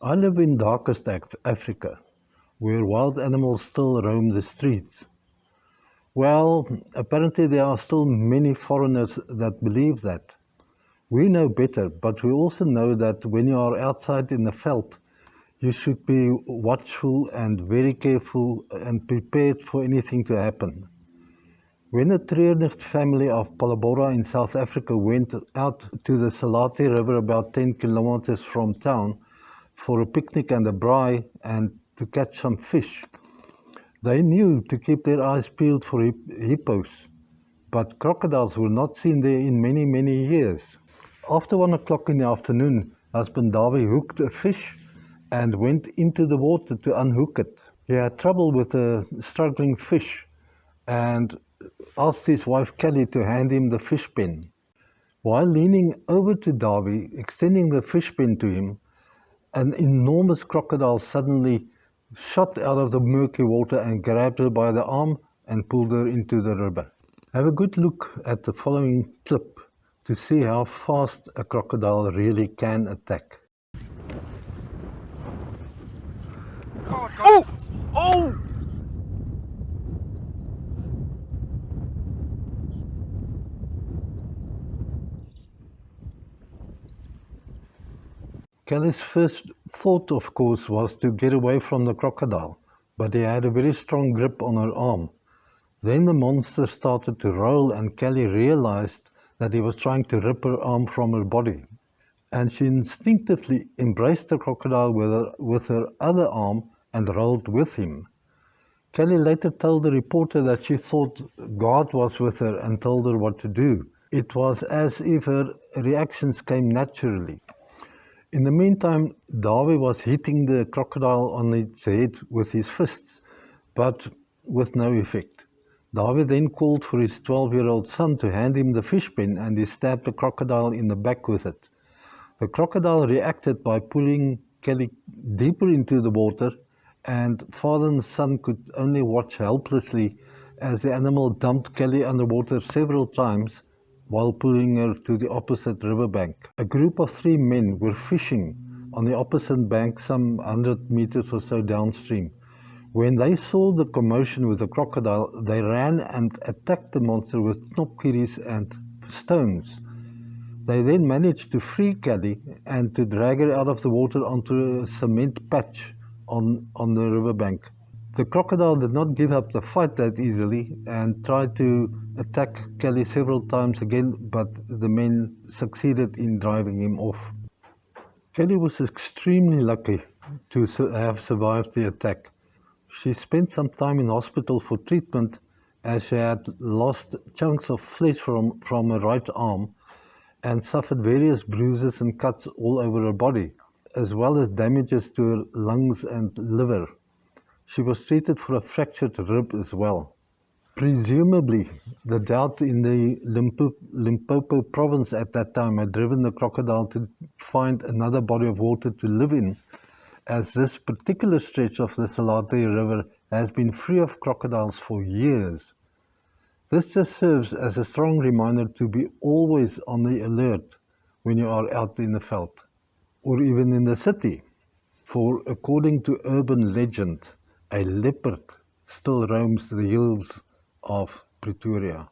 I live in darkest Africa, where wild animals still roam the streets. Well, apparently there are still many foreigners that believe that. We know better, but we also know that when you are outside in the veldt, you should be watchful and very careful and prepared for anything to happen. When the Traüernicht family of Phalaborwa in South Africa went out to the Selati River about 10 kilometers from town for a picnic and a braai and to catch some fish, they knew to keep their eyes peeled for hippos, but crocodiles were not seen there in many, many years. After 1 o'clock in the afternoon, husband Davy hooked a fish and went into the water to unhook it. He had trouble with a struggling fish and asked his wife Kelly to hand him the fish pen. While leaning over to Davy, extending the fish pen to him, an enormous crocodile suddenly shot out of the murky water and grabbed her by the arm and pulled her into the river. Have a good look at the following clip to see how fast a crocodile really can attack. Oh! Oh! Kelly's first thought, of course, was to get away from the crocodile, but he had a very strong grip on her arm. Then the monster started to roll and Kelly realized that he was trying to rip her arm from her body. And she instinctively embraced the crocodile with her other arm and rolled with him. Kelly later told the reporter that she thought God was with her and told her what to do. It was as if her reactions came naturally. In the meantime, Davy was hitting the crocodile on its head with his fists, but with no effect. Davy then called for his 12-year-old son to hand him the fish pen, and he stabbed the crocodile in the back with it. The crocodile reacted by pulling Kelly deeper into the water, and father and son could only watch helplessly as the animal dumped Kelly underwater several times while pulling her to the opposite riverbank. A group of 3 men were fishing on the opposite bank some 100 meters or so downstream. When they saw the commotion with the crocodile, they ran and attacked the monster with knopkieries and stones. They then managed to free Kelly and to drag her out of the water onto a cement patch on the riverbank. The crocodile did not give up the fight that easily and tried to attack Kelly several times again, but the men succeeded in driving him off. Kelly was extremely lucky to have survived the attack. She spent some time in hospital for treatment as she had lost chunks of flesh from her right arm and suffered various bruises and cuts all over her body, as well as damages to her lungs and liver. She was treated for a fractured rib as well. Presumably, the drought in the Limpopo province at that time had driven the crocodile to find another body of water to live in, as this particular stretch of the Selati River has been free of crocodiles for years. This just serves as a strong reminder to be always on the alert when you are out in the veldt, or even in the city, for according to urban legend, a leopard still roams the hills of Pretoria.